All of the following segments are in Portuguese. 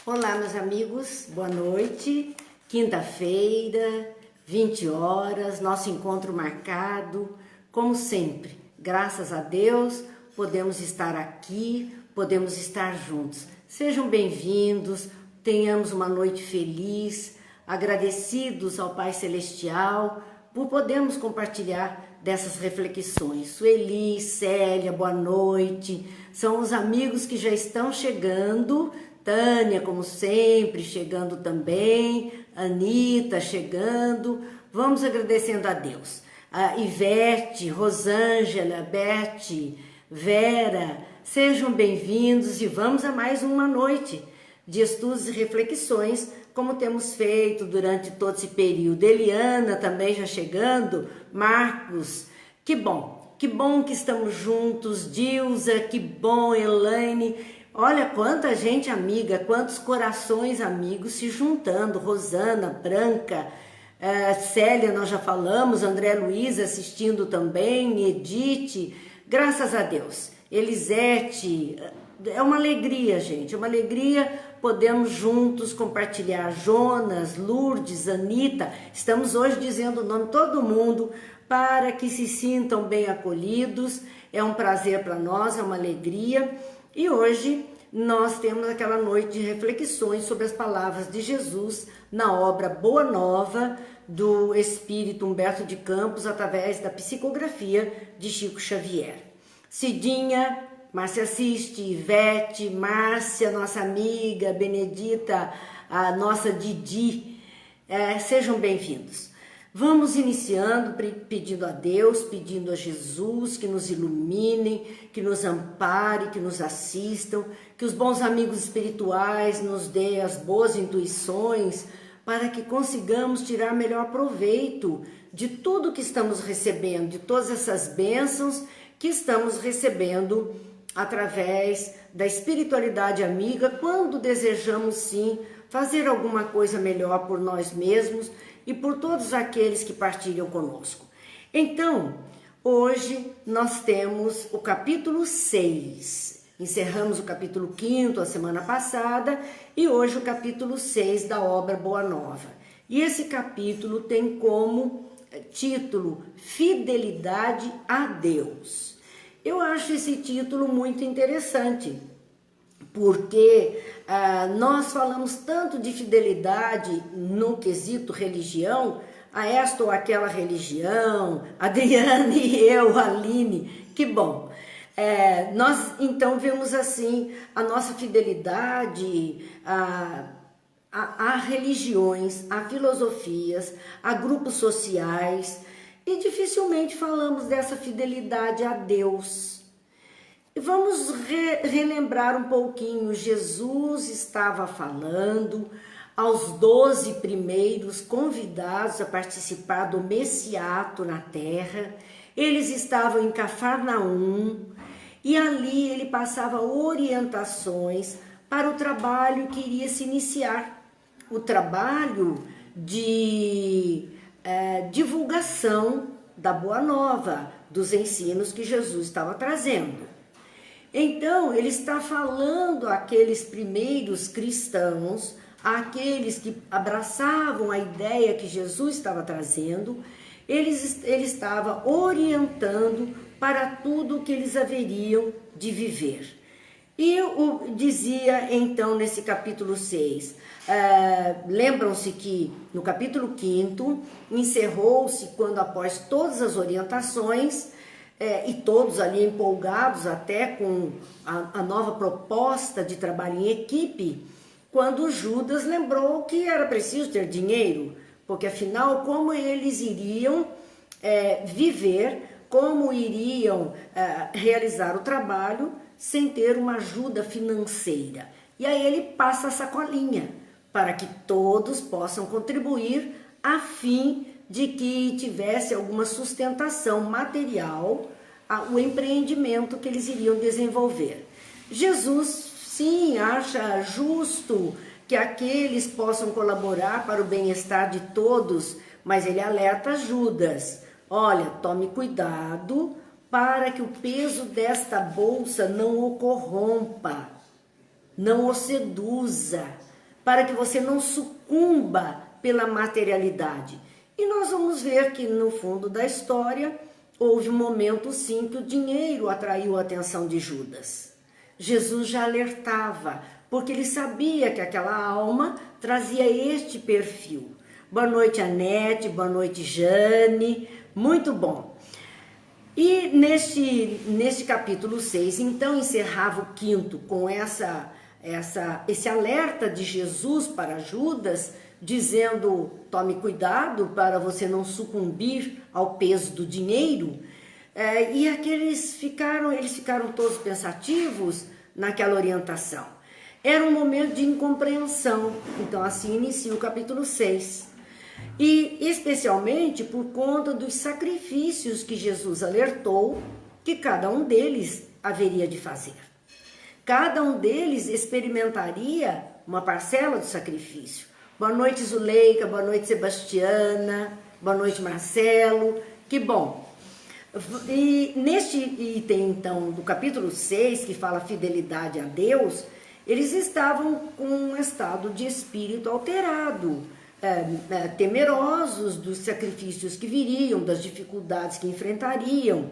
Olá, meus amigos, boa noite. Quinta-feira, 20 horas, nosso encontro marcado. Como sempre, graças a Deus, podemos estar aqui, podemos estar juntos. Sejam bem-vindos, tenhamos uma noite feliz, agradecidos ao Pai Celestial por podermos compartilhar dessas reflexões. Sueli, Célia, boa noite. São os amigos que já estão chegando. Tânia, como sempre, chegando também. Anitta chegando. Vamos agradecendo a Deus. A Ivete, Rosângela, Beth, Vera, sejam bem-vindos e vamos a mais uma noite de estudos e reflexões, como temos feito durante todo esse período. Eliana também já chegando, Marcos, que bom que estamos juntos, Dilza, que bom, Elaine, olha quanta gente amiga, quantos corações amigos se juntando, Rosana, Branca, Célia nós já falamos, André Luiz assistindo também, Edith, graças a Deus, Elisete, é uma alegria, gente, é uma alegria podemos juntos compartilhar. Jonas, Lourdes, Anitta, estamos hoje dizendo o nome de todo mundo para que se sintam bem acolhidos, é um prazer para nós, é uma alegria, e hoje nós temos aquela noite de reflexões sobre as palavras de Jesus na obra Boa Nova do Espírito Humberto de Campos através da psicografia de Chico Xavier. Cidinha, Márcia assiste, Ivete, Márcia, nossa amiga, Benedita, a nossa Didi, sejam bem-vindos. Vamos iniciando, pedindo a Deus, pedindo a Jesus que nos iluminem, que nos ampare, que nos assistam, que os bons amigos espirituais nos dêem as boas intuições para que consigamos tirar melhor proveito de tudo que estamos recebendo, de todas essas bênçãos que estamos recebendo através da espiritualidade amiga, quando desejamos sim fazer alguma coisa melhor por nós mesmos e por todos aqueles que partilham conosco. Então, hoje nós temos o capítulo 6. Encerramos o capítulo 5 a semana passada e hoje o capítulo 6 da obra Boa Nova. E esse capítulo tem como título Fidelidade a Deus. Eu acho esse título muito interessante, porque nós falamos tanto de fidelidade no quesito religião, a esta ou aquela religião, Adriane e eu, Aline, que bom. Nós então vemos assim a nossa fidelidade a religiões, a filosofias, a grupos sociais, e dificilmente falamos dessa fidelidade a Deus. Vamos relembrar um pouquinho. Jesus estava falando aos 12 primeiros convidados a participar do Messiato na terra. Eles estavam em Cafarnaum e ali ele passava orientações para o trabalho que iria se iniciar. O trabalho de divulgação da Boa Nova, dos ensinos que Jesus estava trazendo. Então, ele está falando àqueles primeiros cristãos, àqueles que abraçavam a ideia que Jesus estava trazendo, ele estava orientando para tudo o que eles haveriam de viver. E dizia então nesse capítulo 6, lembram-se que no capítulo 5 encerrou-se quando após todas as orientações, e todos ali empolgados até com a nova proposta de trabalho em equipe, quando Judas lembrou que era preciso ter dinheiro, porque afinal como eles iriam viver, como iriam realizar o trabalho sem ter uma ajuda financeira. E aí ele passa a sacolinha para que todos possam contribuir a fim de que tivesse alguma sustentação material o empreendimento que eles iriam desenvolver. Jesus, sim, acha justo que aqueles possam colaborar para o bem-estar de todos, mas ele alerta Judas, olha, tome cuidado para que o peso desta bolsa não o corrompa, não o seduza, para que você não sucumba pela materialidade. E nós vamos ver que no fundo da história houve um momento sim que o dinheiro atraiu a atenção de Judas. Jesus já alertava, porque ele sabia que aquela alma trazia este perfil. Boa noite, Anete, boa noite, Jane, muito bom. E neste capítulo 6, então encerrava o quinto com esse alerta de Jesus para Judas, dizendo: tome cuidado para você não sucumbir ao peso do dinheiro. E eles ficaram todos pensativos naquela orientação. Era um momento de incompreensão. Então assim inicia o capítulo 6. E especialmente por conta dos sacrifícios que Jesus alertou que cada um deles haveria de fazer. Cada um deles experimentaria uma parcela do sacrifício. Boa noite, Zuleika, boa noite, Sebastiana, boa noite, Marcelo, que bom. E neste item, então, do capítulo 6, que fala fidelidade a Deus, eles estavam com um estado de espírito alterado, temerosos dos sacrifícios que viriam, das dificuldades que enfrentariam.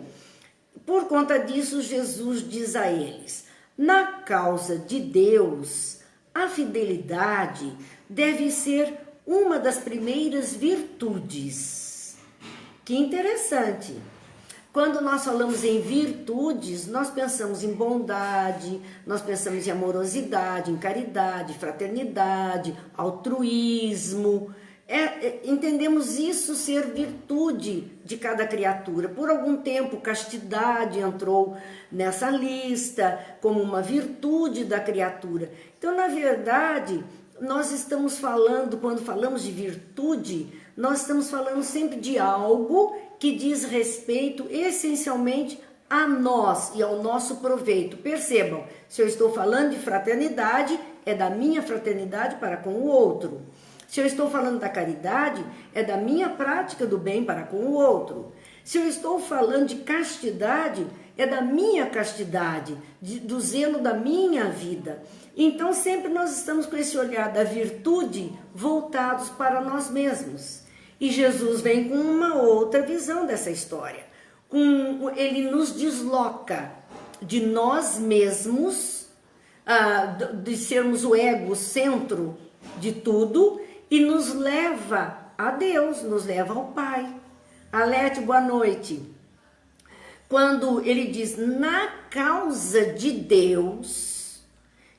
Por conta disso, Jesus diz a eles: na causa de Deus, a fidelidade deve ser uma das primeiras virtudes. Que interessante! Quando nós falamos em virtudes, nós pensamos em bondade, nós pensamos em amorosidade, em caridade, fraternidade, altruísmo. Entendemos isso ser virtude de cada criatura. Por algum tempo, castidade entrou nessa lista como uma virtude da criatura. Então, na verdade, nós estamos falando, quando falamos de virtude, nós estamos falando sempre de algo que diz respeito essencialmente a nós e ao nosso proveito. Percebam, se eu estou falando de fraternidade, é da minha fraternidade para com o outro. Se eu estou falando da caridade, é da minha prática do bem para com o outro. Se eu estou falando de castidade, é da minha castidade, do zelo da minha vida. Então sempre nós estamos com esse olhar da virtude voltados para nós mesmos. E Jesus vem com uma outra visão dessa história. Ele nos desloca de nós mesmos, de sermos o ego, o centro de tudo, e nos leva a Deus, nos leva ao Pai. Alete, boa noite. Quando ele diz na causa de Deus,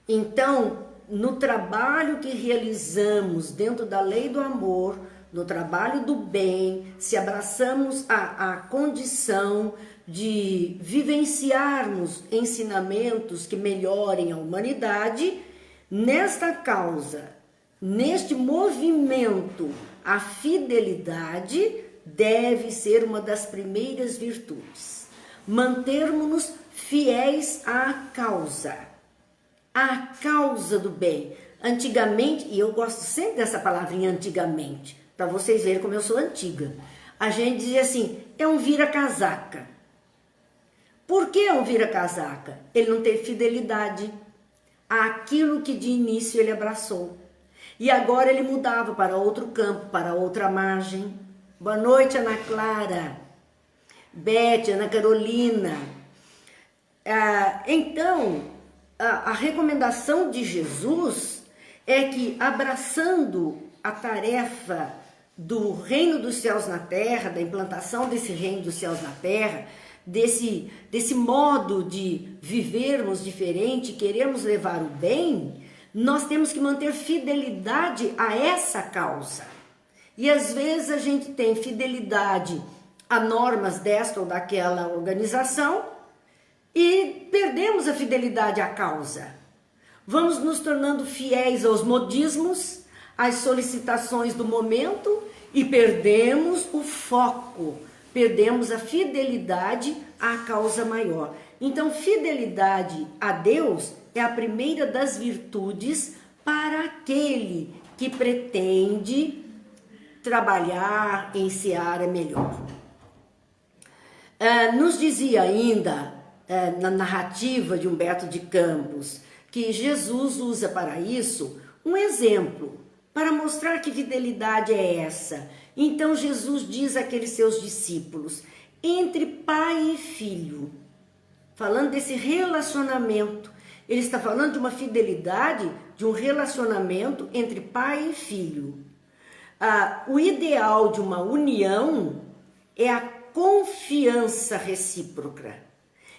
então no trabalho que realizamos dentro da lei do amor, no trabalho do bem, se abraçamos a condição de vivenciarmos ensinamentos que melhorem a humanidade, nesta causa, neste movimento, a fidelidade deve ser uma das primeiras virtudes. Mantermos-nos fiéis à causa do bem. Antigamente, e eu gosto sempre dessa palavrinha antigamente, para vocês verem como eu sou antiga, a gente dizia assim, é um vira-casaca. Por que é um vira-casaca? Ele não teve fidelidade àquilo que de início ele abraçou. E agora ele mudava para outro campo, para outra margem. Boa noite, Ana Clara, Beth, Ana Carolina. Então, a recomendação de Jesus é que, abraçando a tarefa do reino dos céus na terra, da implantação desse reino dos céus na terra, desse modo de vivermos diferente, queremos levar o bem, nós temos que manter fidelidade a essa causa. E às vezes a gente tem fidelidade a normas desta ou daquela organização e perdemos a fidelidade à causa. Vamos nos tornando fiéis aos modismos, às solicitações do momento e perdemos o foco, perdemos a fidelidade à causa maior. Então, fidelidade a Deus é a primeira das virtudes para aquele que pretende trabalhar em seara melhor. Nos dizia ainda, na narrativa de Humberto de Campos, que Jesus usa para isso um exemplo para mostrar que fidelidade é essa. Então Jesus diz àqueles seus discípulos, entre pai e filho, falando desse relacionamento, ele está falando de uma fidelidade, de um relacionamento entre pai e filho. O ideal de uma união é a confiança recíproca.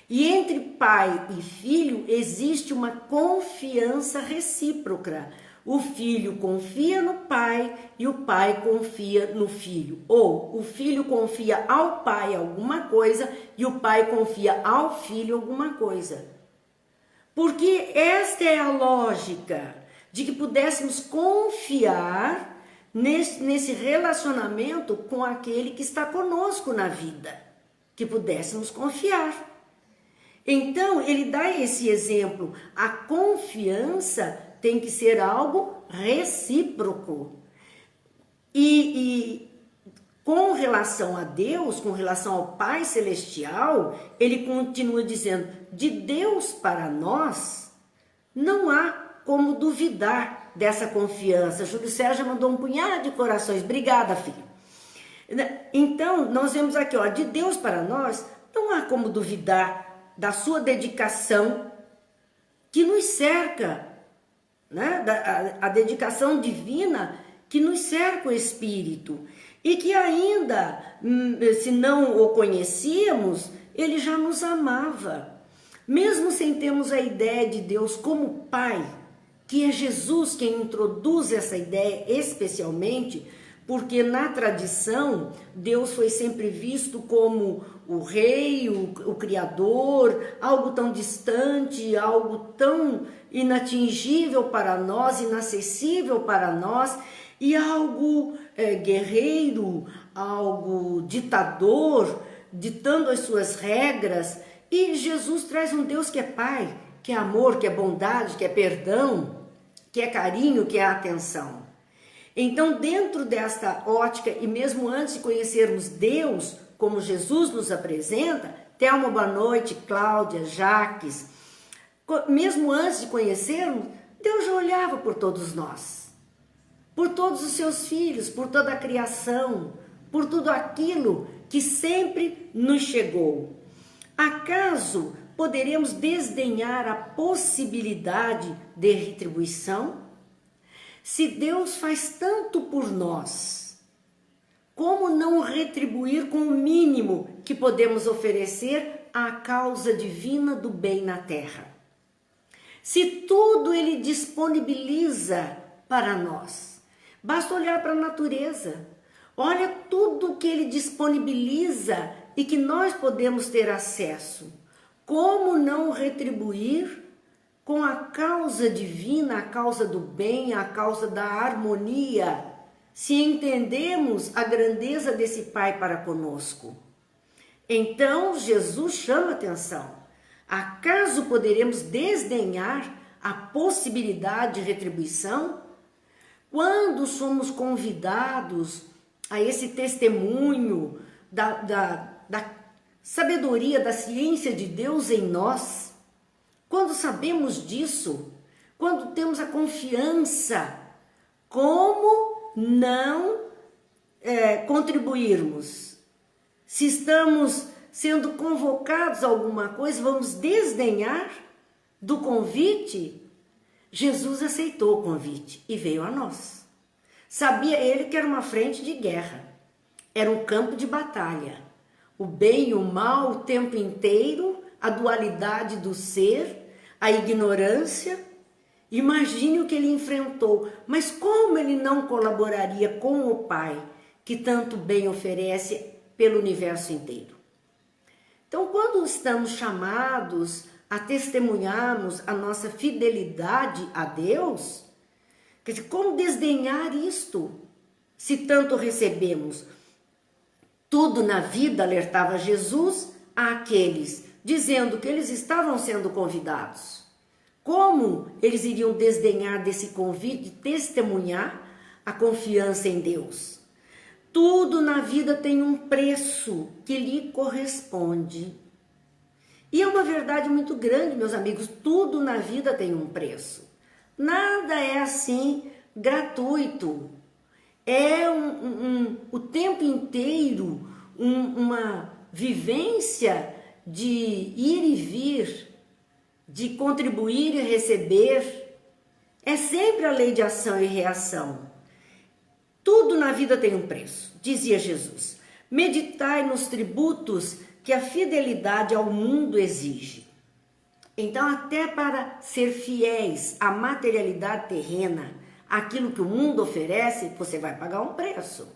E entre pai e filho existe uma confiança recíproca. O filho confia no pai e o pai confia no filho. Ou o filho confia ao pai alguma coisa e o pai confia ao filho alguma coisa. Porque esta é a lógica de que pudéssemos confiar nesse relacionamento com aquele que está conosco na vida. Que pudéssemos confiar. Então, ele dá esse exemplo. A confiança tem que ser algo recíproco. E com relação a Deus, com relação ao Pai Celestial, ele continua dizendo, de Deus para nós, não há como duvidar dessa confiança. Júlio Sérgio mandou um punhado de corações. Obrigada, filho. Então, nós vemos aqui, de Deus para nós, não há como duvidar da sua dedicação que nos cerca, né? A dedicação divina que nos cerca o Espírito e que ainda, se não o conhecíamos, ele já nos amava. Mesmo sem termos a ideia de Deus como Pai, que é Jesus quem introduz essa ideia especialmente, porque na tradição Deus foi sempre visto como o rei, o criador, algo tão distante, algo tão inatingível para nós, inacessível para nós, e algo guerreiro, algo ditador, ditando as suas regras. E Jesus traz um Deus que é Pai, que é amor, que é bondade, que é perdão, que é carinho, que é atenção. Então, dentro desta ótica, e mesmo antes de conhecermos Deus, como Jesus nos apresenta, Thelma, boa noite, Cláudia, Jaques, mesmo antes de conhecermos, Deus já olhava por todos nós, por todos os seus filhos, por toda a criação, por tudo aquilo que sempre nos chegou. Acaso poderemos desdenhar a possibilidade de retribuição? Se Deus faz tanto por nós, como não retribuir com o mínimo que podemos oferecer à causa divina do bem na terra? Se tudo Ele disponibiliza para nós, basta olhar para a natureza, olha tudo que Ele disponibiliza e que nós podemos ter acesso. Como não retribuir com a causa divina, a causa do bem, a causa da harmonia, se entendemos a grandeza desse Pai para conosco? Então, Jesus chama atenção. Acaso poderemos desdenhar a possibilidade de retribuição? Quando somos convidados a esse testemunho da sabedoria, da ciência de Deus em nós, quando sabemos disso, quando temos a confiança, como não contribuirmos? Se estamos sendo convocados a alguma coisa, vamos desdenhar do convite? Jesus aceitou o convite e veio a nós. Sabia ele que era uma frente de guerra, era um campo de batalha. O bem e o mal o tempo inteiro, a dualidade do ser, a ignorância. Imagine o que ele enfrentou, mas como ele não colaboraria com o Pai, que tanto bem oferece pelo universo inteiro? Então, quando estamos chamados a testemunharmos a nossa fidelidade a Deus, quer dizer, como desdenhar isto, se tanto recebemos? Tudo na vida alertava Jesus àqueles, dizendo que eles estavam sendo convidados. Como eles iriam desdenhar desse convite de testemunhar a confiança em Deus? Tudo na vida tem um preço que lhe corresponde. E é uma verdade muito grande, meus amigos, tudo na vida tem um preço. Nada é assim gratuito. É o tempo inteiro uma vivência de ir e vir, de contribuir e receber. É sempre a lei de ação e reação. Tudo na vida tem um preço, dizia Jesus. Meditai nos tributos que a fidelidade ao mundo exige. Então, até para ser fiéis à materialidade terrena, aquilo que o mundo oferece, você vai pagar um preço.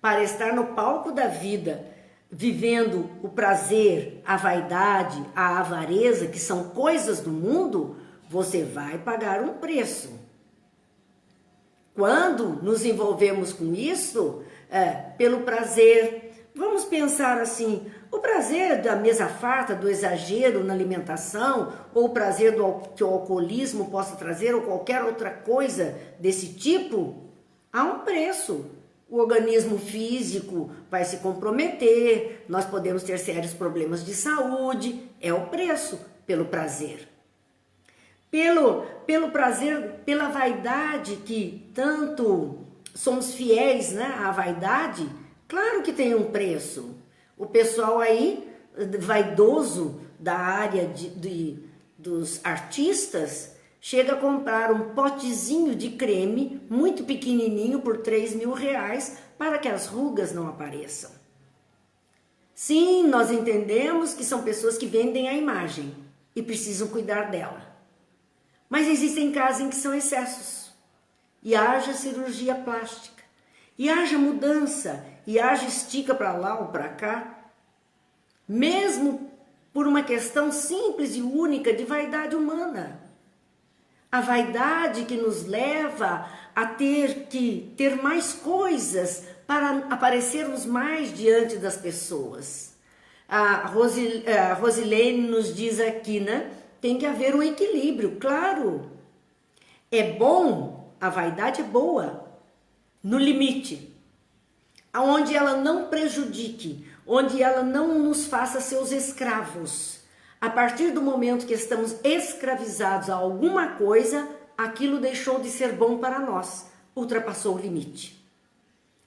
Para estar no palco da vida, vivendo o prazer, a vaidade, a avareza, que são coisas do mundo, você vai pagar um preço. Quando nos envolvemos com isso, pelo prazer, vamos pensar assim, o prazer da mesa farta, do exagero na alimentação, ou o prazer que o alcoolismo possa trazer, ou qualquer outra coisa desse tipo, há um preço. O organismo físico vai se comprometer, nós podemos ter sérios problemas de saúde, é o preço pelo prazer. Pelo prazer, pela vaidade que tanto somos fiéis, né, à vaidade, claro que tem um preço. O pessoal aí, vaidoso da área dos artistas, chega a comprar um potezinho de creme muito pequenininho por R$3.000 para que as rugas não apareçam. Sim, nós entendemos que são pessoas que vendem a imagem e precisam cuidar dela. Mas existem casos em que são excessos. E haja cirurgia plástica, e haja mudança, e haja estica para lá ou para cá, mesmo por uma questão simples e única de vaidade humana. A vaidade que nos leva a ter mais coisas para aparecermos mais diante das pessoas. A Rosilene nos diz aqui, né? Tem que haver um equilíbrio, claro. É bom, a vaidade é boa, no limite, onde ela não prejudique, onde ela não nos faça seus escravos. A partir do momento que estamos escravizados a alguma coisa, aquilo deixou de ser bom para nós, ultrapassou o limite.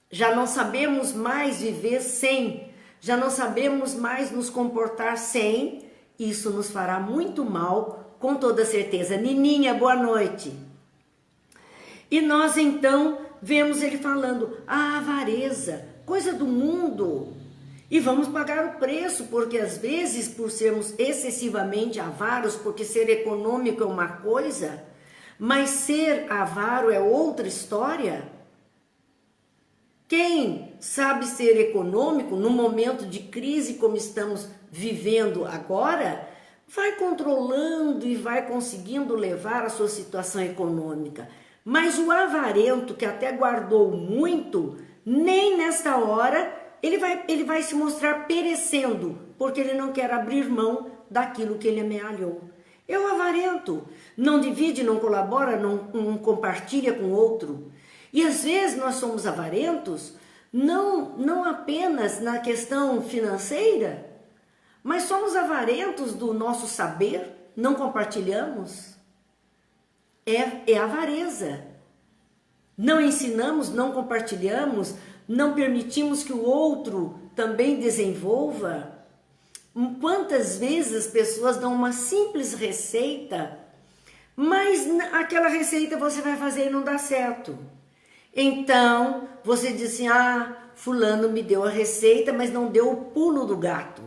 Já não sabemos mais viver sem, já não sabemos mais nos comportar sem. Isso nos fará muito mal, com toda certeza. Nininha, boa noite. E nós então vemos ele falando, a avareza, coisa do mundo. E vamos pagar o preço, porque às vezes, por sermos excessivamente avaros, porque ser econômico é uma coisa, mas ser avaro é outra história. Quem sabe ser econômico no momento de crise como estamos vivendo agora, vai controlando e vai conseguindo levar a sua situação econômica. Mas o avarento, que até guardou muito, nem nesta hora ele vai se mostrar perecendo, porque ele não quer abrir mão daquilo que ele amealhou. É o avarento, não divide, não colabora, não compartilha com outro. E às vezes nós somos avarentos, não apenas na questão financeira, mas somos avarentos do nosso saber, não compartilhamos. É avareza. Não ensinamos, não compartilhamos, não permitimos que o outro também desenvolva. Quantas vezes as pessoas dão uma simples receita, mas aquela receita você vai fazer e não dá certo. Então, você diz assim, fulano me deu a receita, mas não deu o pulo do gato.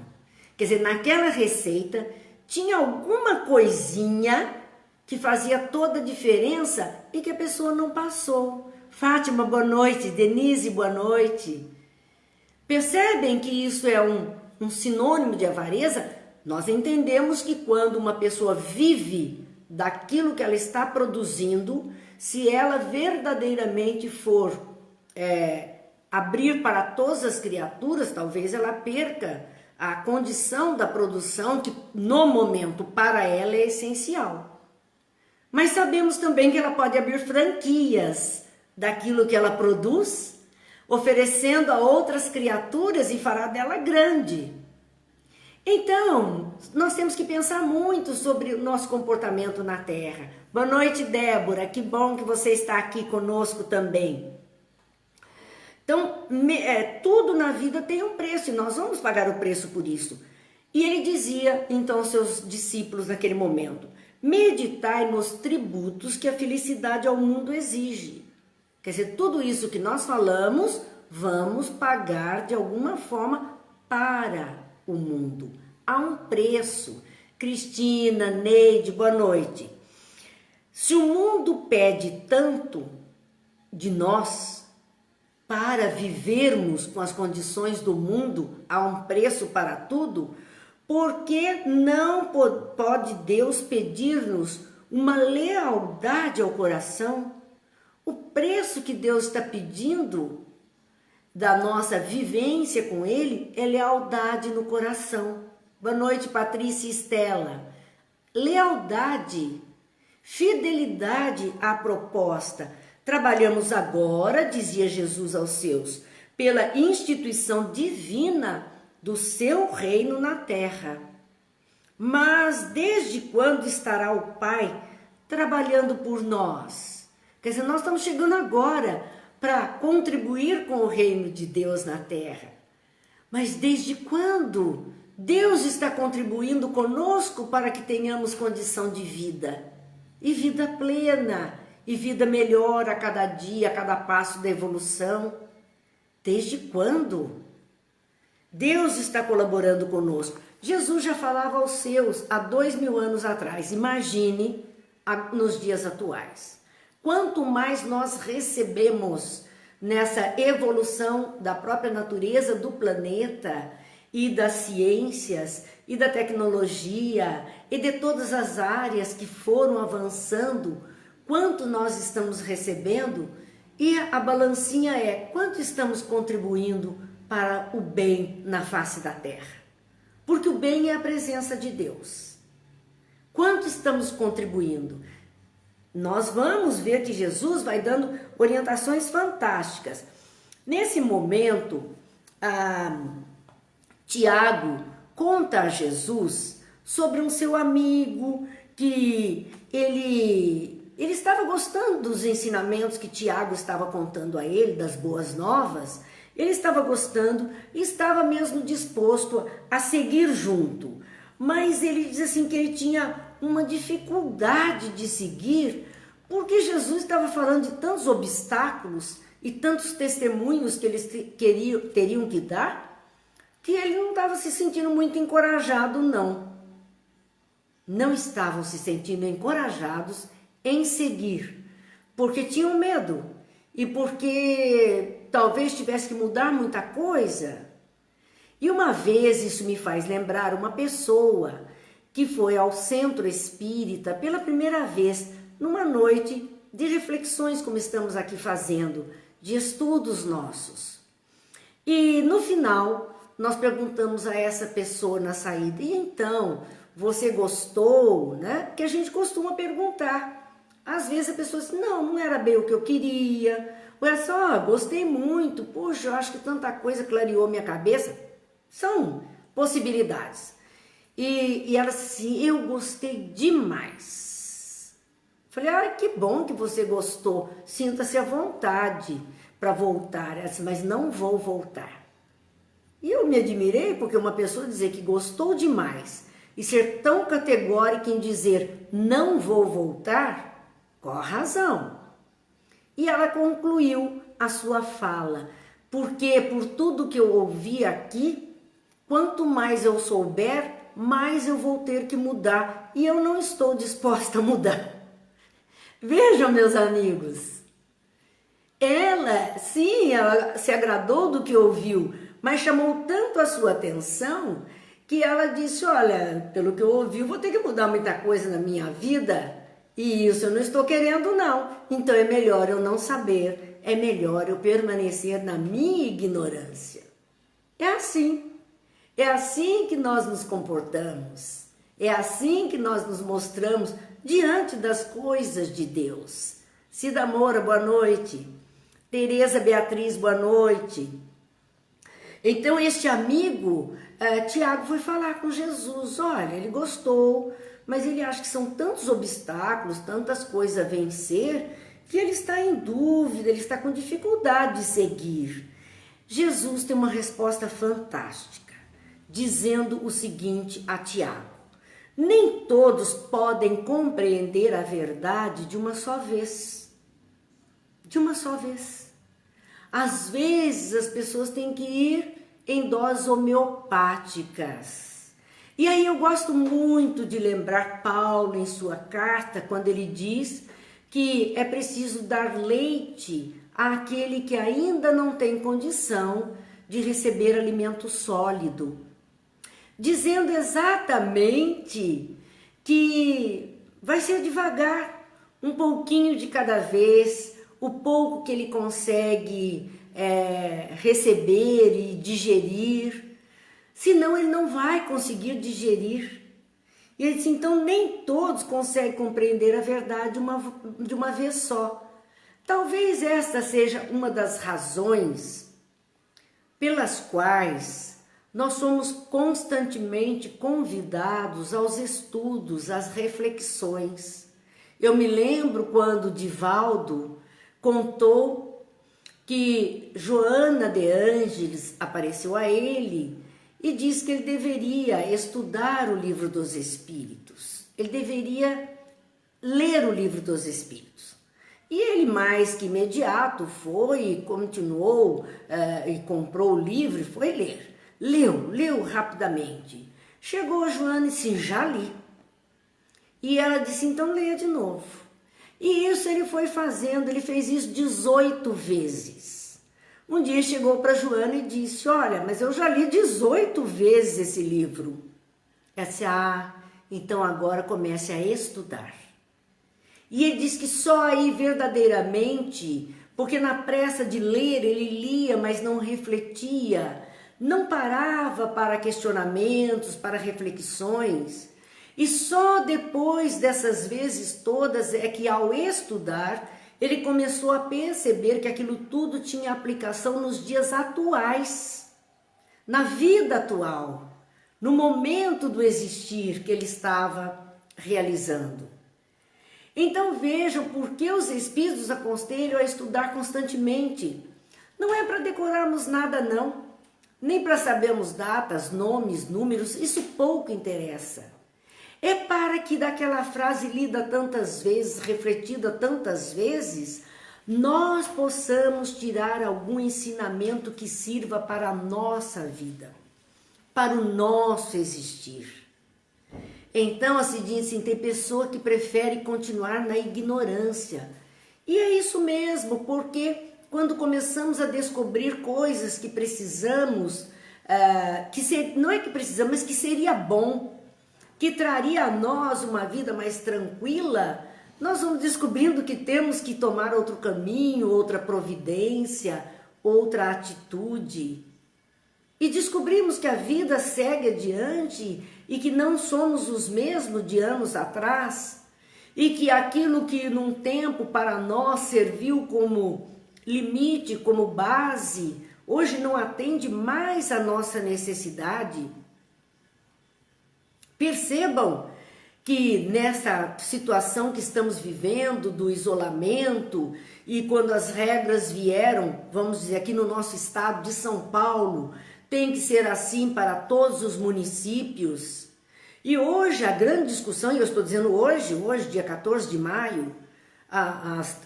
Quer dizer, naquela receita tinha alguma coisinha que fazia toda a diferença e que a pessoa não passou. Fátima, boa noite. Denise, boa noite. Percebem que isso é um sinônimo de avareza? Nós entendemos que quando uma pessoa vive daquilo que ela está produzindo, se ela verdadeiramente for abrir para todas as criaturas, talvez ela perca a condição da produção que no momento para ela é essencial. Mas sabemos também que ela pode abrir franquias daquilo que ela produz, oferecendo a outras criaturas e fará dela grande. Então, nós temos que pensar muito sobre o nosso comportamento na Terra. Boa noite, Débora, que bom que você está aqui conosco também. Então, tudo na vida tem um preço e nós vamos pagar o preço por isso. E ele dizia, então, aos seus discípulos naquele momento: meditai nos tributos que a felicidade ao mundo exige. Quer dizer, tudo isso que nós falamos, vamos pagar de alguma forma para o mundo. Há um preço. Cristina, Neide, boa noite. Se o mundo pede tanto de nós para vivermos com as condições do mundo, há um preço para tudo, por que não pode Deus pedir-nos uma lealdade ao coração? O preço que Deus está pedindo da nossa vivência com Ele é lealdade no coração. Boa noite, Patrícia e Estela. Lealdade, fidelidade à proposta. Trabalhamos agora, dizia Jesus aos seus, pela instituição divina do seu reino na terra. Mas desde quando estará o Pai trabalhando por nós? Quer dizer, nós estamos chegando agora para contribuir com o reino de Deus na terra. Mas desde quando Deus está contribuindo conosco para que tenhamos condição de vida? E vida plena, e vida melhor a cada dia, a cada passo da evolução. Desde quando? Deus está colaborando conosco. Jesus já falava aos seus há 2000 anos atrás. Imagine nos dias atuais. Quanto mais nós recebemos nessa evolução da própria natureza do planeta e das ciências e da tecnologia e de todas as áreas que foram avançando, quanto nós estamos recebendo, e a balancinha é quanto estamos contribuindo para o bem na face da terra. Porque o bem é a presença de Deus. Quanto estamos contribuindo? Nós vamos ver que Jesus vai dando orientações fantásticas. Nesse momento, Tiago conta a Jesus sobre um seu amigo que ele estava gostando dos ensinamentos que Tiago estava contando a ele, das boas novas. Ele estava gostando e estava mesmo disposto a seguir junto. Mas ele diz assim que ele tinha uma dificuldade de seguir, porque Jesus estava falando de tantos obstáculos e tantos testemunhos que eles teriam que dar, que ele não estava se sentindo muito encorajado, não. Não estavam se sentindo encorajados em seguir, porque tinham medo e porque talvez tivesse que mudar muita coisa. E uma vez isso me faz lembrar uma pessoa que foi ao centro espírita pela primeira vez numa noite de reflexões, como estamos aqui fazendo, de estudos nossos. E no final nós perguntamos a essa pessoa na saída: e então, você gostou, né? Que a gente costuma perguntar. Às vezes a pessoa diz: não era bem o que eu queria, ou é só, gostei muito, poxa, eu acho que tanta coisa clareou minha cabeça. São possibilidades. E ela disse assim: eu gostei demais. Falei: que bom que você gostou, sinta-se à vontade para voltar. Ela disse: mas não vou voltar. E eu me admirei, porque uma pessoa dizer que gostou demais e ser tão categórica em dizer não vou voltar, qual a razão? E ela concluiu a sua fala: porque por tudo que eu ouvi aqui, quanto mais eu souber, mais eu vou ter que mudar, e eu não estou disposta a mudar. Vejam, meus amigos, ela se agradou do que ouviu, mas chamou tanto a sua atenção que ela disse: olha, pelo que eu ouvi, eu vou ter que mudar muita coisa na minha vida, e isso eu não estou querendo não, então é melhor eu não saber, é melhor eu permanecer na minha ignorância. É assim que nós nos comportamos, é assim que nós nos mostramos diante das coisas de Deus. Cida Moura, boa noite. Tereza Beatriz, boa noite. Então este amigo, Tiago, foi falar com Jesus. Olha, ele gostou, mas ele acha que são tantos obstáculos, tantas coisas a vencer, que ele está em dúvida, ele está com dificuldade de seguir. Jesus tem uma resposta fantástica, dizendo o seguinte a Tiago: nem todos podem compreender a verdade de uma só vez. De uma só vez. Às vezes as pessoas têm que ir em doses homeopáticas. E aí eu gosto muito de lembrar Paulo em sua carta, quando ele diz que é preciso dar leite àquele que ainda não tem condição de receber alimento sólido, dizendo exatamente que vai ser devagar, um pouquinho de cada vez, o pouco que ele consegue receber e digerir, senão ele não vai conseguir digerir. E ele disse, então nem todos conseguem compreender a verdade de uma vez só. Talvez esta seja uma das razões pelas quais nós somos constantemente convidados aos estudos, às reflexões. Eu me lembro quando Divaldo contou que Joana de Ângeles apareceu a ele e disse que ele deveria estudar o livro dos Espíritos. Ele deveria ler o livro dos Espíritos. E ele, mais que imediato, foi e continuou e comprou o livro e foi ler. Leu rapidamente. Chegou a Joana e disse, já li. E ela disse, então leia de novo. E isso ele foi fazendo, ele fez isso 18 vezes. Um dia chegou para Joana e disse, olha, mas eu já li 18 vezes esse livro. Ela disse, então agora comece a estudar. E ele disse que só aí verdadeiramente, porque na pressa de ler ele lia, mas não refletia, não parava para questionamentos, para reflexões. E só depois dessas vezes todas é que ao estudar, ele começou a perceber que aquilo tudo tinha aplicação nos dias atuais, na vida atual, no momento do existir que ele estava realizando. Então vejam por que os Espíritos aconselham a estudar constantemente. Não é para decorarmos nada não, nem para sabermos datas, nomes, números, isso pouco interessa. É para que daquela frase lida tantas vezes, refletida tantas vezes, nós possamos tirar algum ensinamento que sirva para a nossa vida, para o nosso existir. Então, assim diz, tem pessoa que prefere continuar na ignorância. E é isso mesmo, porque quando começamos a descobrir coisas que precisamos, não é que precisamos, mas que seria bom, que traria a nós uma vida mais tranquila, nós vamos descobrindo que temos que tomar outro caminho, outra providência, outra atitude. E descobrimos que a vida segue adiante e que não somos os mesmos de anos atrás, e que aquilo que num tempo para nós serviu como limite, como base, hoje não atende mais à nossa necessidade. Percebam que nessa situação que estamos vivendo, do isolamento, e quando as regras vieram, vamos dizer, aqui no nosso estado de São Paulo, tem que ser assim para todos os municípios. E hoje a grande discussão, e eu estou dizendo hoje, dia 14 de maio,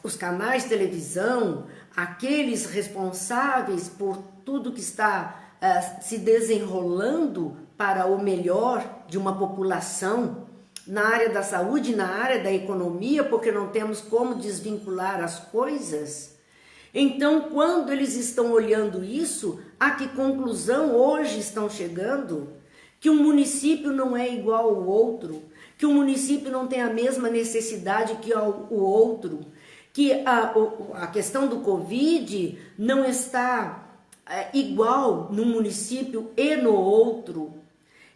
os canais de televisão, aqueles responsáveis por tudo que está se desenrolando para o melhor de uma população, na área da saúde, na área da economia, porque não temos como desvincular as coisas. Então, quando eles estão olhando isso, a que conclusão hoje estão chegando? Que um município não é igual ao outro, que um município não tem a mesma necessidade que o outro, que a questão do Covid não está igual num município e no outro.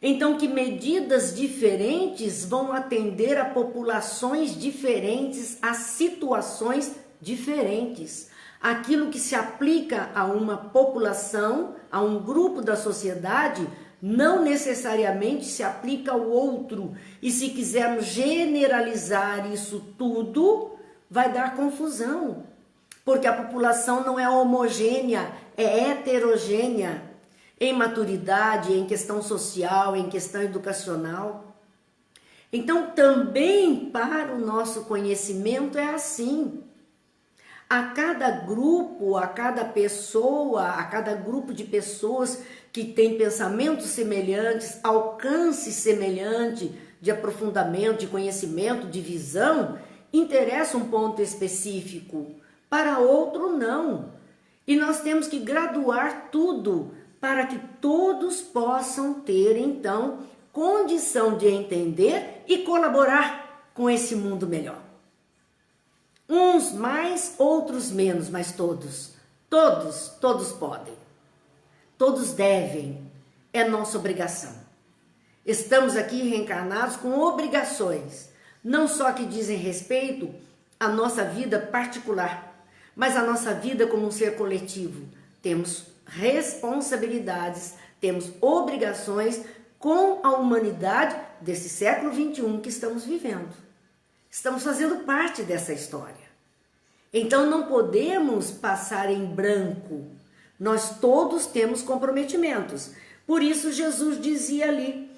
Então, que medidas diferentes vão atender a populações diferentes, a situações diferentes. Aquilo que se aplica a uma população, a um grupo da sociedade, não necessariamente se aplica ao outro. E se quisermos generalizar isso tudo, vai dar confusão. Porque a população não é homogênea, é heterogênea. Em maturidade, em questão social, em questão educacional. Então, também para o nosso conhecimento é assim. A cada grupo, a cada pessoa, a cada grupo de pessoas que tem pensamentos semelhantes, alcance semelhante de aprofundamento, de conhecimento, de visão, interessa um ponto específico, para outro não. E nós temos que graduar tudo para que todos possam ter, então, condição de entender e colaborar com esse mundo melhor. Uns mais, outros menos, mas todos podem. Todos devem. É nossa obrigação. Estamos aqui reencarnados com obrigações, não só que dizem respeito à nossa vida particular, mas à nossa vida como um ser coletivo. Temos responsabilidades, temos obrigações com a humanidade desse século XXI que estamos vivendo. Estamos fazendo parte dessa história. Então não podemos passar em branco. Nós todos temos comprometimentos. Por isso Jesus dizia ali,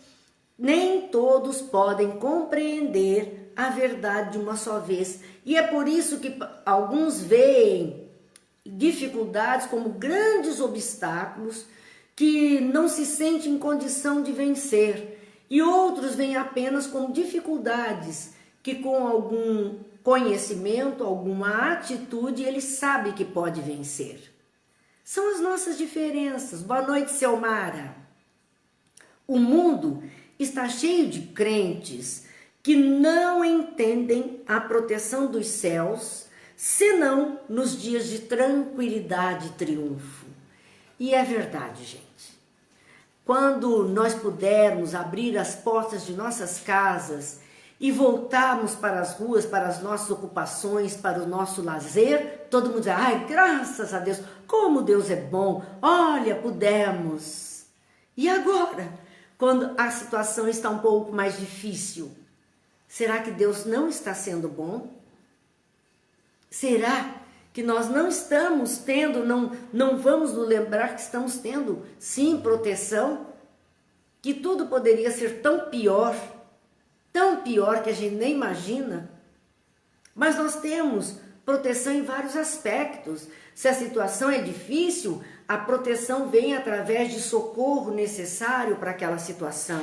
nem todos podem compreender a verdade de uma só vez. E é por isso que alguns veem dificuldades como grandes obstáculos que não se sentem em condição de vencer. E outros veem apenas como dificuldades que com algum conhecimento, alguma atitude, ele sabe que pode vencer. São as nossas diferenças. Boa noite, Selmara. O mundo está cheio de crentes que não entendem a proteção dos céus, senão nos dias de tranquilidade e triunfo. E é verdade, gente. Quando nós pudermos abrir as portas de nossas casas e voltarmos para as ruas, para as nossas ocupações, para o nosso lazer, todo mundo diz, ai, graças a Deus, como Deus é bom, olha, pudemos. E agora, quando a situação está um pouco mais difícil, será que Deus não está sendo bom? Será que nós não estamos tendo, não vamos nos lembrar que estamos tendo, sim, proteção? Que tudo poderia ser tão pior que a gente nem imagina. Mas nós temos proteção em vários aspectos. Se a situação é difícil, a proteção vem através de socorro necessário para aquela situação,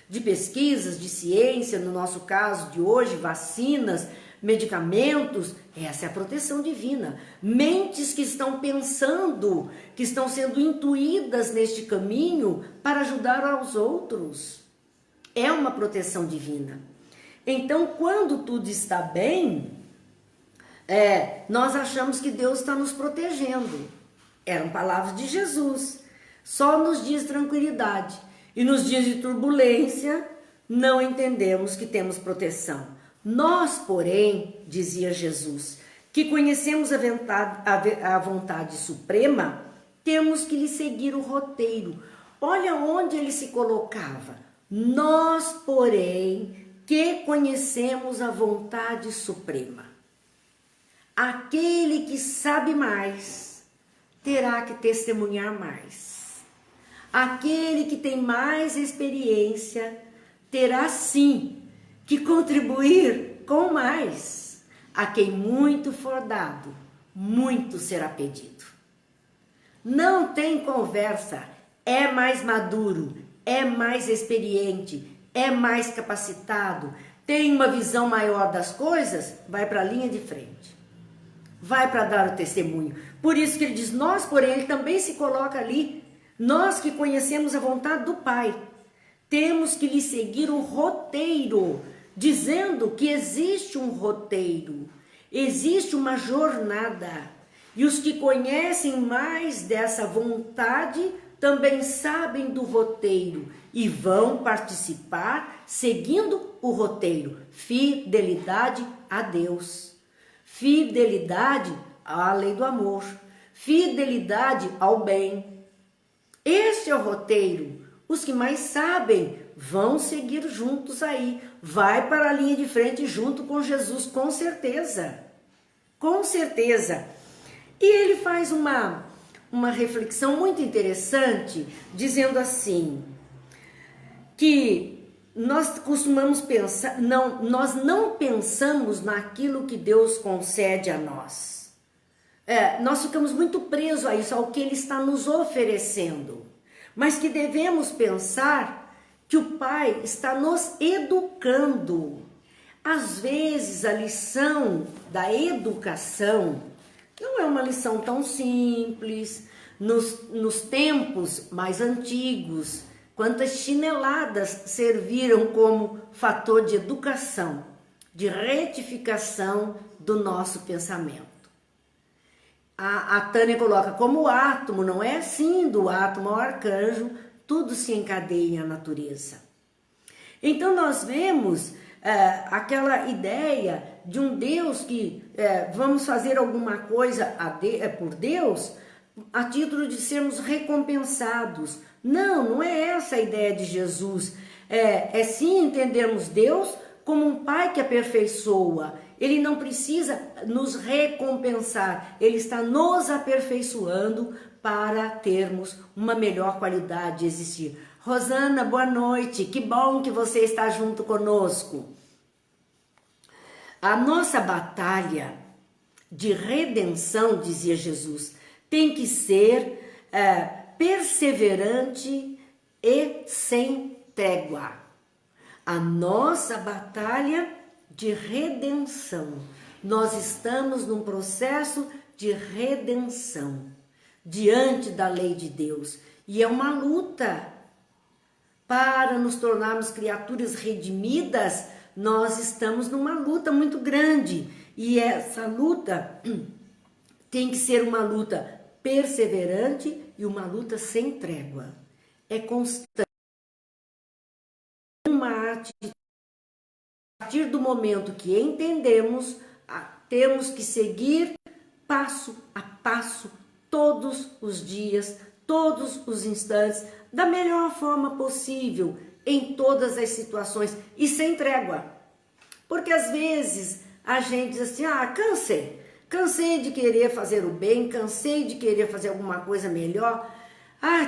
de pesquisas, de ciência, no nosso caso de hoje, vacinas, medicamentos. Essa é a proteção divina. Mentes que estão pensando, que estão sendo intuídas neste caminho para ajudar aos outros. É uma proteção divina. Então, quando tudo está bem, nós achamos que Deus está nos protegendo. Eram palavras de Jesus. Só nos dias de tranquilidade e nos dias de turbulência não entendemos que temos proteção. Nós, porém, dizia Jesus, que conhecemos a vontade suprema, temos que lhe seguir o roteiro. Olha onde ele se colocava. Nós, porém, que conhecemos a vontade suprema. Aquele que sabe mais, terá que testemunhar mais. Aquele que tem mais experiência, terá sim que contribuir com mais. A quem muito for dado, muito será pedido. Não tem conversa, é mais maduro, é mais experiente, é mais capacitado, tem uma visão maior das coisas, vai para a linha de frente. Vai para dar o testemunho. Por isso que ele diz, nós, porém, ele também se coloca ali, nós que conhecemos a vontade do Pai, temos que lhe seguir o roteiro, dizendo que existe um roteiro, existe uma jornada. E os que conhecem mais dessa vontade também sabem do roteiro e vão participar seguindo o roteiro. Fidelidade a Deus. Fidelidade à lei do amor, fidelidade ao bem. Este é o roteiro. Os que mais sabem vão seguir juntos aí. Vai para a linha de frente junto com Jesus, com certeza. Com certeza. E ele faz uma reflexão muito interessante, dizendo assim, que nós costumamos pensar, nós não pensamos naquilo que Deus concede a nós. Nós ficamos muito presos a isso, ao que Ele está nos oferecendo. Mas que devemos pensar que o Pai está nos educando. Às vezes a lição da educação não é uma lição tão simples. Nos tempos mais antigos, quantas chineladas serviram como fator de educação, de retificação do nosso pensamento. A Tânia coloca como o átomo, não é assim, do átomo ao arcanjo, tudo se encadeia na natureza. Então nós vemos aquela ideia de um Deus que vamos fazer alguma coisa por Deus a título de sermos recompensados. Não é essa a ideia de Jesus. É sim entendermos Deus como um Pai que aperfeiçoa. Ele não precisa nos recompensar, Ele está nos aperfeiçoando para termos uma melhor qualidade de existir. Rosana, boa noite, que bom que você está junto conosco. A nossa batalha de redenção, dizia Jesus, tem que ser perseverante e sem trégua. A nossa batalha de redenção. Nós estamos num processo de redenção diante da lei de Deus. E é uma luta. Para nos tornarmos criaturas redimidas, nós estamos numa luta muito grande. E essa luta tem que ser uma luta perseverante e uma luta sem trégua. É constante. Uma atitude. A partir do momento que entendemos, temos que seguir passo a passo, todos os dias, todos os instantes, da melhor forma possível, em todas as situações e sem trégua. Porque às vezes a gente diz assim, cansei de querer fazer o bem, cansei de querer fazer alguma coisa melhor,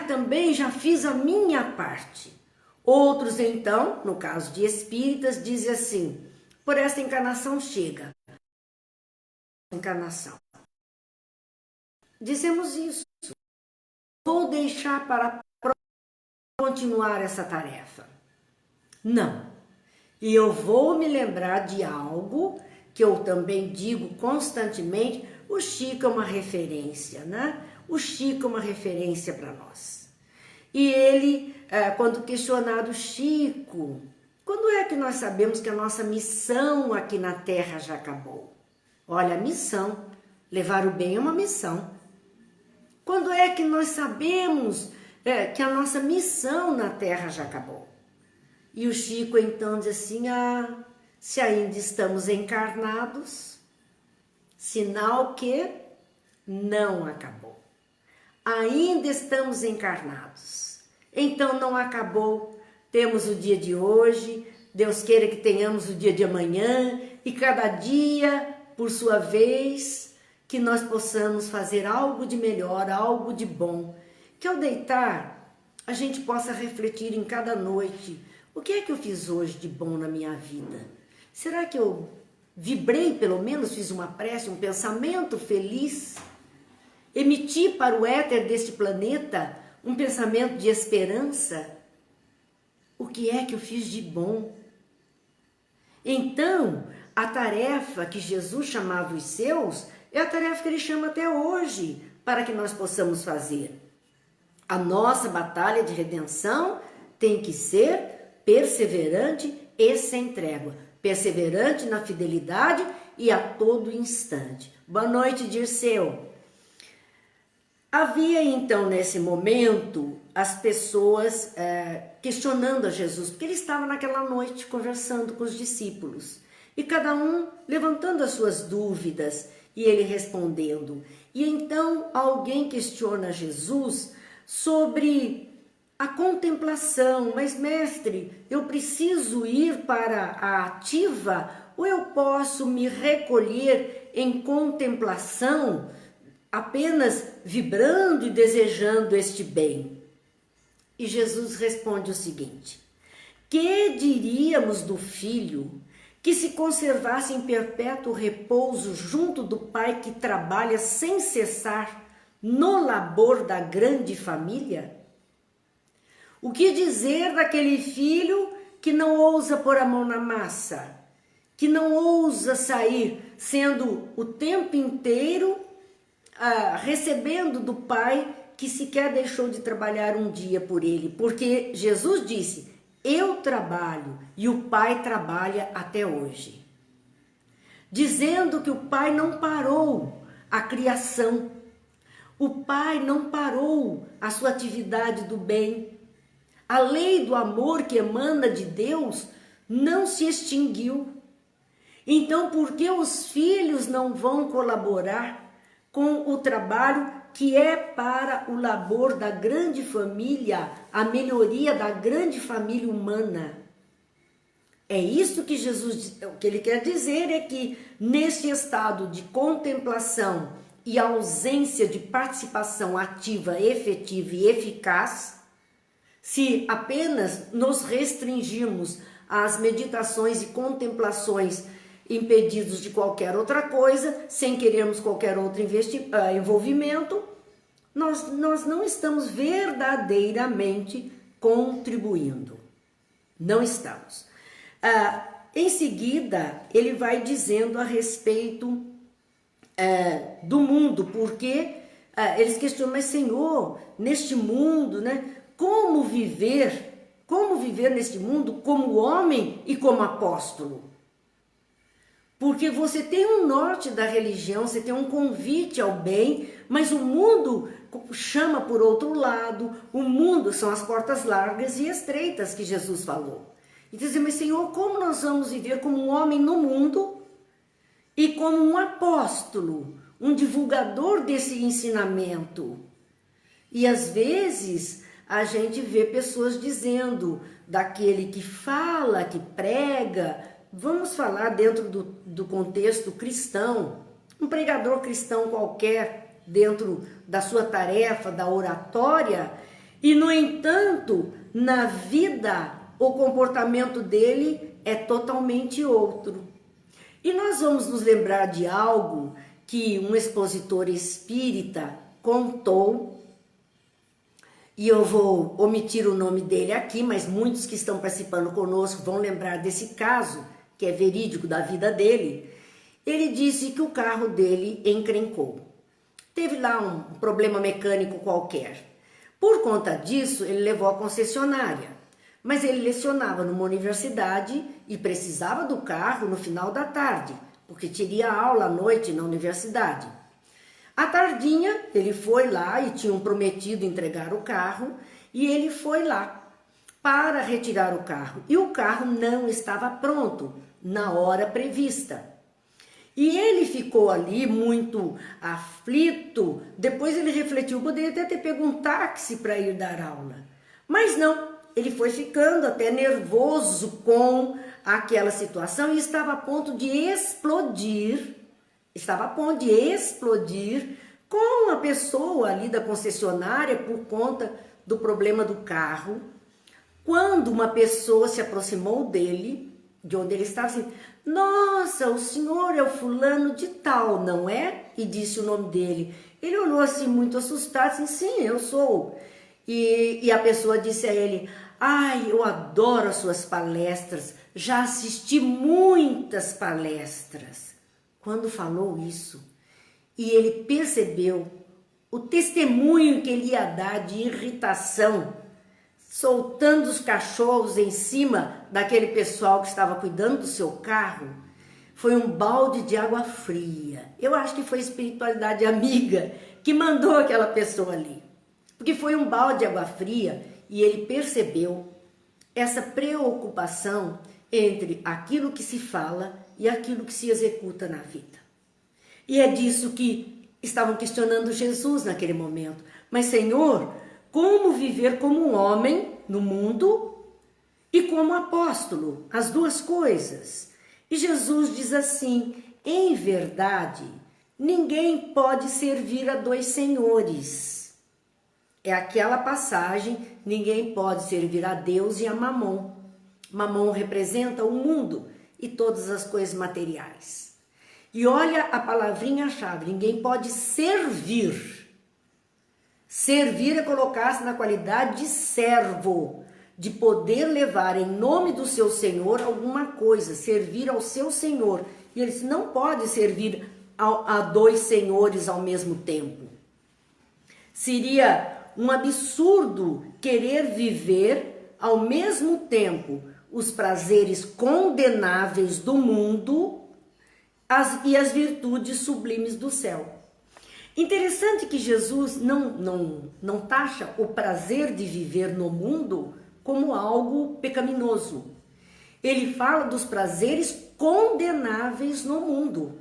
também já fiz a minha parte. Outros, então, no caso de espíritas, dizem assim, por esta encarnação chega. Encarnação. Dizemos isso. Vou deixar para continuar essa tarefa. Não. E eu vou me lembrar de algo que eu também digo constantemente, o Chico é uma referência, né? O Chico é uma referência para nós. E ele, quando questionado, Chico, quando é que nós sabemos que a nossa missão aqui na Terra já acabou? Olha, a missão, levar o bem é uma missão. Quando é que nós sabemos que a nossa missão na Terra já acabou? E o Chico então diz assim, se ainda estamos encarnados, sinal que não acabou. Ainda estamos encarnados. Então não acabou. Temos o dia de hoje, Deus queira que tenhamos o dia de amanhã e cada dia, por sua vez, que nós possamos fazer algo de melhor, algo de bom. Que ao deitar, a gente possa refletir em cada noite, o que é que eu fiz hoje de bom na minha vida? Será que eu vibrei, pelo menos fiz uma prece, um pensamento feliz? Emiti para o éter deste planeta um pensamento de esperança? O que é que eu fiz de bom? Então, a tarefa que Jesus chamava os seus é a tarefa que ele chama até hoje para que nós possamos fazer. A nossa batalha de redenção tem que ser perseverante e sem trégua. Perseverante na fidelidade e a todo instante. Boa noite, Dirceu. Havia então nesse momento as pessoas questionando a Jesus, porque ele estava naquela noite conversando com os discípulos e cada um levantando as suas dúvidas E ele respondendo. E então alguém questiona Jesus sobre a contemplação. Mas mestre, eu preciso ir para a ativa ou eu posso me recolher em contemplação, apenas vibrando e desejando este bem? E Jesus responde o seguinte: que diríamos do filho que se conservasse em perpétuo repouso junto do pai que trabalha sem cessar no labor da grande família? O que dizer daquele filho que não ousa pôr a mão na massa, que não ousa sair, sendo o tempo inteiro recebendo do pai que sequer deixou de trabalhar um dia por ele? Porque Jesus disse: eu trabalho e o pai trabalha até hoje. Dizendo que o pai não parou a criação, o pai não parou a sua atividade do bem. A lei do amor que emana de Deus não se extinguiu. Então, por que os filhos não vão colaborar com o trabalho que é para o labor da grande família, a melhoria da grande família humana? É isso que Jesus, o que ele quer dizer é que neste estado de contemplação e ausência de participação ativa, efetiva e eficaz, se apenas nos restringirmos às meditações e contemplações, impedidos de qualquer outra coisa, sem querermos qualquer outro envolvimento, nós não estamos verdadeiramente contribuindo. Não estamos. Em seguida, ele vai dizendo a respeito do mundo, porque eles questionam: mas Senhor, neste mundo, né, como viver neste mundo como homem e como apóstolo? Porque você tem um norte da religião, você tem um convite ao bem, mas o mundo chama por outro lado. O mundo são as portas largas e estreitas que Jesus falou. E dizer: mas Senhor, como nós vamos viver como um homem no mundo e como um apóstolo, um divulgador desse ensinamento? E às vezes a gente vê pessoas dizendo daquele que fala, que prega, vamos falar dentro do contexto cristão, um pregador cristão qualquer, dentro da sua tarefa, da oratória, e no entanto, na vida, o comportamento dele é totalmente outro. E nós vamos nos lembrar de algo que um expositor espírita contou, e eu vou omitir o nome dele aqui, mas muitos que estão participando conosco vão lembrar desse caso, que é verídico da vida dele. Ele disse que o carro dele encrencou. Teve lá um problema mecânico qualquer. Por conta disso, ele levou a concessionária. Mas ele lecionava numa universidade e precisava do carro no final da tarde, porque teria aula à noite na universidade. À tardinha, ele foi lá e tinham prometido entregar o carro, e ele foi lá para retirar o carro. E o carro não estava pronto na hora prevista. E ele ficou ali muito aflito. Depois ele refletiu: poderia até ter pego um táxi para ir dar aula. Mas não, ele foi ficando até nervoso com aquela situação e estava a ponto de explodir. Com a pessoa ali da concessionária por conta do problema do carro. Quando uma pessoa se aproximou dele, de onde ele estava, assim: nossa, o senhor é o fulano de tal, não é? E disse o nome dele. Ele olhou assim muito assustado, assim: sim, eu sou. E a pessoa disse a ele: ai, eu adoro as suas palestras, já assisti muitas palestras. Quando falou isso, e ele percebeu o testemunho que ele ia dar de irritação, soltando os cachorros em cima daquele pessoal que estava cuidando do seu carro, foi um balde de água fria. Eu acho que foi a espiritualidade amiga que mandou aquela pessoa ali, porque foi um balde de água fria e ele percebeu essa preocupação entre aquilo que se fala e aquilo que se executa na vida. E é disso que estavam questionando Jesus naquele momento. Mas, Senhor, como viver como um homem no mundo e como apóstolo? As duas coisas. E Jesus diz assim: em verdade, ninguém pode servir a dois senhores. É aquela passagem, ninguém pode servir a Deus e a Mamon. Mamon representa o mundo e todas as coisas materiais. E olha a palavrinha-chave, ninguém pode servir. Servir é colocar-se na qualidade de servo, de poder levar em nome do seu Senhor alguma coisa, servir ao seu Senhor. E eles não podem servir a dois senhores ao mesmo tempo. Seria um absurdo querer viver ao mesmo tempo os prazeres condenáveis do mundo e as virtudes sublimes do céu. Interessante que Jesus não taxa o prazer de viver no mundo como algo pecaminoso. Ele fala dos prazeres condenáveis no mundo.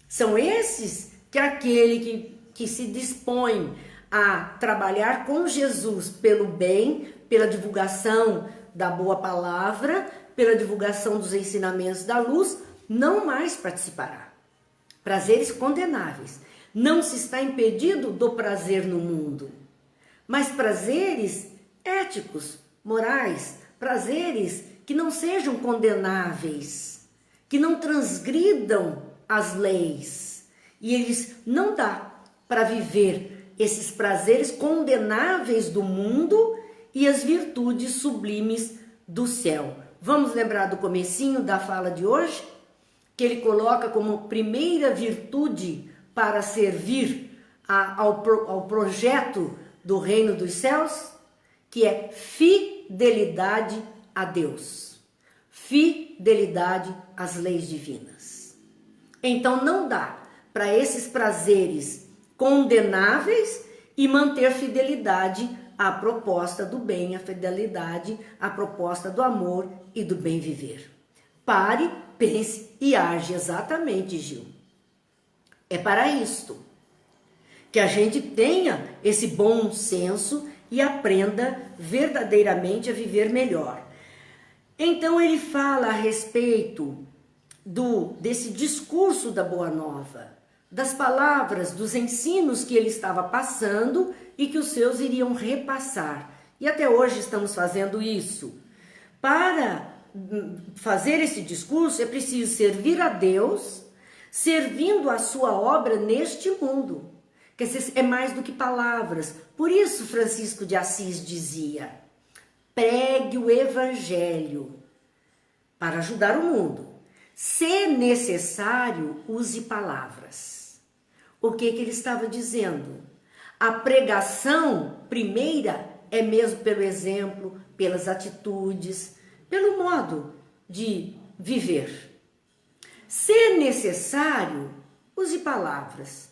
São esses que aquele que se dispõe a trabalhar com Jesus pelo bem, pela divulgação da boa palavra, pela divulgação dos ensinamentos da luz, não mais participará. Prazeres condenáveis. Não se está impedido do prazer no mundo, mas prazeres éticos, morais, prazeres que não sejam condenáveis, que não transgridam as leis. E eles não dá para viver esses prazeres condenáveis do mundo e as virtudes sublimes do céu. Vamos lembrar do comecinho da fala de hoje? Que ele coloca como primeira virtude para servir ao projeto do reino dos céus, que é fidelidade a Deus, fidelidade às leis divinas. Então não dá para esses prazeres condenáveis e manter fidelidade à proposta do bem, a fidelidade à proposta do amor e do bem viver. Pare, pense e age exatamente, Gil. É para isto que a gente tenha esse bom senso e aprenda verdadeiramente a viver melhor. Então ele fala a respeito desse discurso da Boa Nova, das palavras, dos ensinos que ele estava passando e que os seus iriam repassar. E até hoje estamos fazendo isso. Para fazer esse discurso é preciso servir a Deus, servindo a sua obra neste mundo. Que é mais do que palavras. Por isso Francisco de Assis dizia: pregue o evangelho para ajudar o mundo. Se necessário, use palavras. O que ele estava dizendo? A pregação primeira é mesmo pelo exemplo, pelas atitudes, pelo modo de viver. Se necessário, use palavras.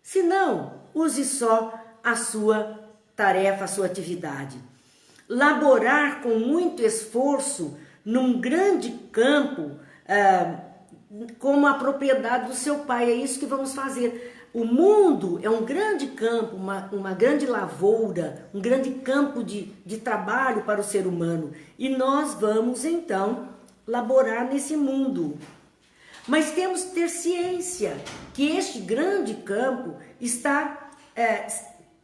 Se não, use só a sua tarefa, a sua atividade. Laborar com muito esforço num grande campo, como a propriedade do seu pai. É isso que vamos fazer. O mundo é um grande campo, uma grande lavoura, um grande campo de trabalho para o ser humano. E nós vamos, então, laborar nesse mundo. Mas temos que ter ciência que este grande campo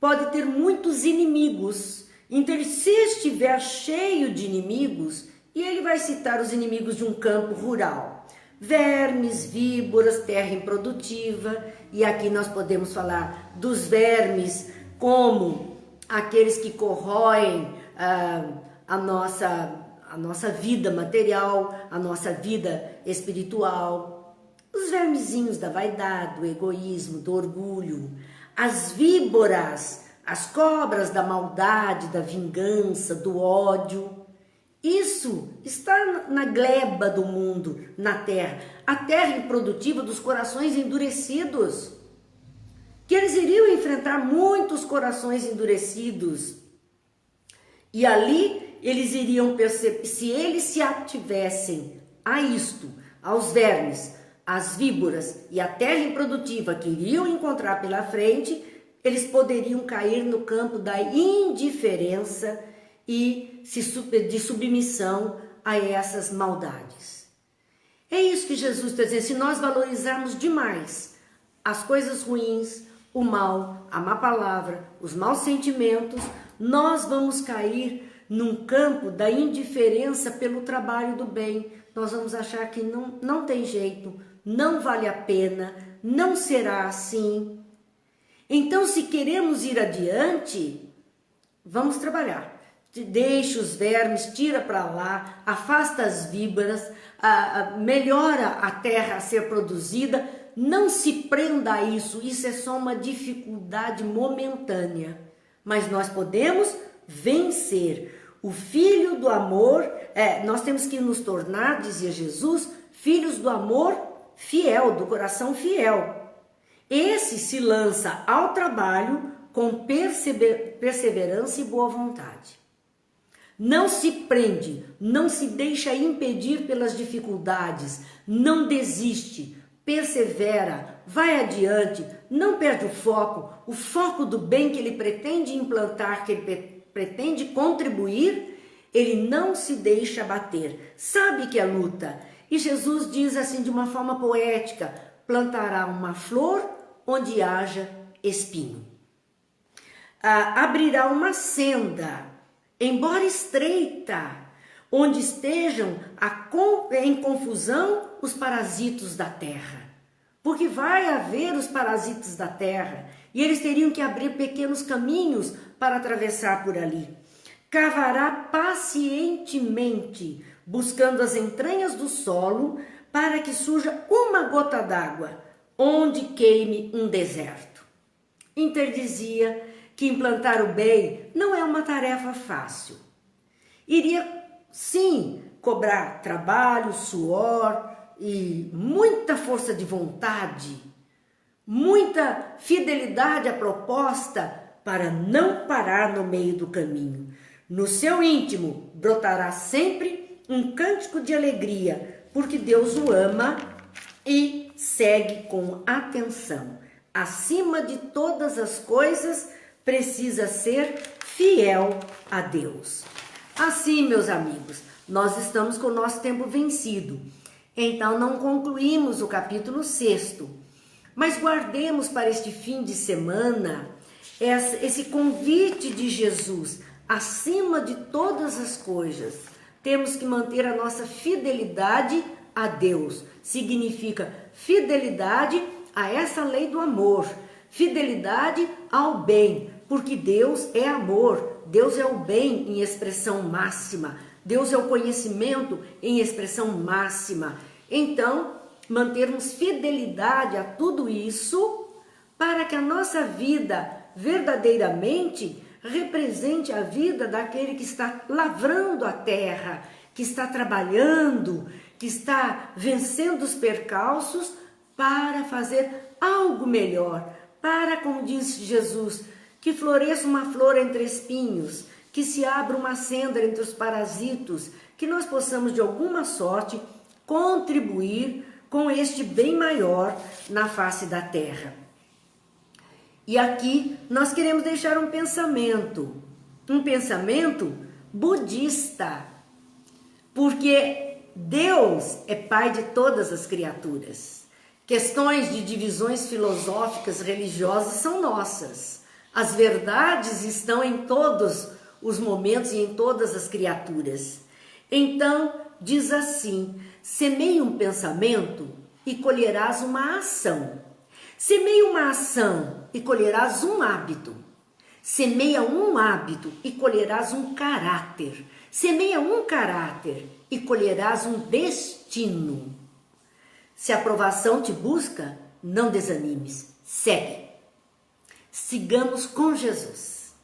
pode ter muitos inimigos. Então, se estiver cheio de inimigos, e ele vai citar os inimigos de um campo rural: vermes, víboras, terra improdutiva. E aqui nós podemos falar dos vermes como aqueles que corroem a nossa vida material, a nossa vida espiritual. Os vermezinhos da vaidade, do egoísmo, do orgulho. As víboras, as cobras da maldade, da vingança, do ódio. Isso está na gleba do mundo, na terra. A terra improdutiva dos corações endurecidos. Que eles iriam enfrentar muitos corações endurecidos. E ali eles iriam perceber, se eles se ativessem a isto, aos vermes, as víboras e a terra improdutiva que iriam encontrar pela frente, eles poderiam cair no campo da indiferença e de submissão a essas maldades. É isso que Jesus está dizendo. Se nós valorizarmos demais as coisas ruins, o mal, a má palavra, os maus sentimentos, nós vamos cair num campo da indiferença pelo trabalho do bem. Nós vamos achar que não tem jeito, não vale a pena, não será assim. Então, se queremos ir adiante, vamos trabalhar. Deixa os vermes, tira para lá, afasta as víboras, melhora a terra a ser produzida. Não se prenda a isso, isso é só uma dificuldade momentânea. Mas nós podemos vencer. O filho do amor, nós temos que nos tornar, dizia Jesus, filhos do amor fiel, do coração fiel. Esse se lança ao trabalho com perseverança e boa vontade. Não se prende, não se deixa impedir pelas dificuldades, não desiste, persevera, vai adiante, não perde o foco do bem que ele pretende implantar, que ele pretende contribuir, ele não se deixa abater, sabe que é luta. E Jesus diz assim de uma forma poética, plantará uma flor onde haja espinho. Abrirá uma senda, embora estreita, onde estejam em confusão os parasitos da terra. Porque vai haver os parasitas da terra, e eles teriam que abrir pequenos caminhos para atravessar por ali. Cavará pacientemente, buscando as entranhas do solo, para que surja uma gota d'água, onde queime um deserto. Interdizia que implantar o bem não é uma tarefa fácil. Iria, sim, cobrar trabalho, suor e muita força de vontade, muita fidelidade à proposta para não parar no meio do caminho. No seu íntimo brotará sempre um cântico de alegria, porque Deus o ama e segue com atenção. Acima de todas as coisas, precisa ser fiel a Deus. Assim, meus amigos, nós estamos com o nosso tempo vencido. Então, não concluímos o capítulo 6º. Mas guardemos para este fim de semana esse convite de Jesus. Acima de todas as coisas, temos que manter a nossa fidelidade a Deus. Significa fidelidade a essa lei do amor, fidelidade ao bem, porque Deus é amor, Deus é o bem em expressão máxima, Deus é o conhecimento em expressão máxima. Então, mantermos fidelidade a tudo isso para que a nossa vida verdadeiramente represente a vida daquele que está lavrando a terra, que está trabalhando, que está vencendo os percalços para fazer algo melhor, para, como diz Jesus, que floresça uma flor entre espinhos, que se abra uma senda entre os parasitos, que nós possamos de alguma sorte contribuir com este bem maior na face da terra. E aqui nós queremos deixar um pensamento budista, porque Deus é Pai de todas as criaturas. Questões de divisões filosóficas, religiosas são nossas. As verdades estão em todos os momentos e em todas as criaturas. Então, diz assim: semeia um pensamento e colherás uma ação. Semeia uma ação e colherás um hábito. Semeia um hábito e colherás um caráter. Semeia um caráter e colherás um destino. Se a aprovação te busca, não desanimes, segue. Sigamos com Jesus.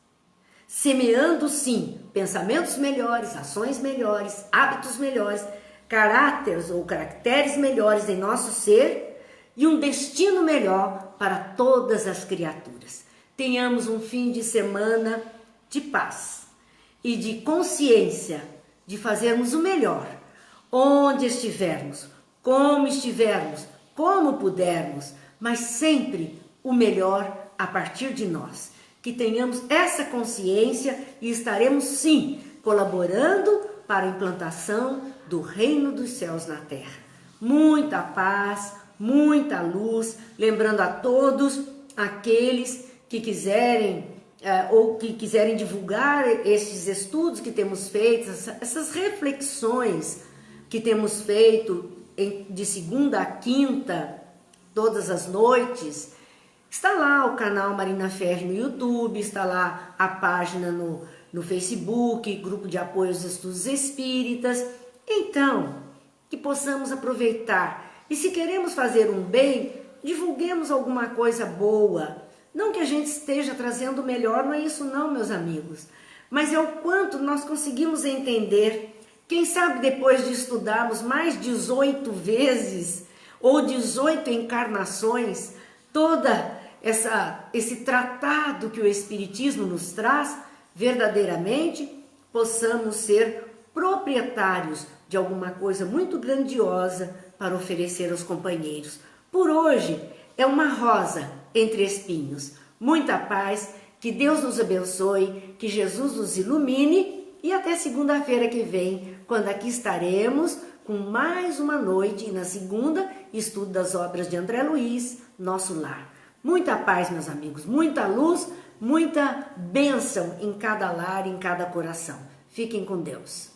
Semeando, sim, pensamentos melhores, ações melhores, hábitos melhores, caráteres ou caracteres melhores em nosso ser e um destino melhor para todas as criaturas. Tenhamos um fim de semana de paz e de consciência de fazermos o melhor, onde estivermos, como estivermos, como pudermos, mas sempre o melhor a partir de nós. Que tenhamos essa consciência e estaremos sim colaborando para a implantação do reino dos céus na terra. Muita paz, muita luz, lembrando a todos aqueles que quiserem ou que quiserem divulgar esses estudos que temos feito, essas reflexões que temos feito de segunda a quinta, todas as noites. Está lá o canal Marina Ferri no YouTube, está lá a página no Facebook, grupo de apoio aos estudos espíritas. Então, que possamos aproveitar. E se queremos fazer um bem, divulguemos alguma coisa boa. Não que a gente esteja trazendo o melhor, não é isso não, meus amigos. Mas é o quanto nós conseguimos entender. Quem sabe depois de estudarmos mais 18 vezes ou 18 encarnações, esse tratado que o Espiritismo nos traz, verdadeiramente possamos ser proprietários de alguma coisa muito grandiosa para oferecer aos companheiros. Por hoje é uma rosa entre espinhos. Muita paz, que Deus nos abençoe, que Jesus nos ilumine e até segunda-feira que vem, quando aqui estaremos com mais uma noite e na segunda, estudo das obras de André Luiz, Nosso Lar. Muita paz, meus amigos, muita luz, muita bênção em cada lar, em cada coração. Fiquem com Deus.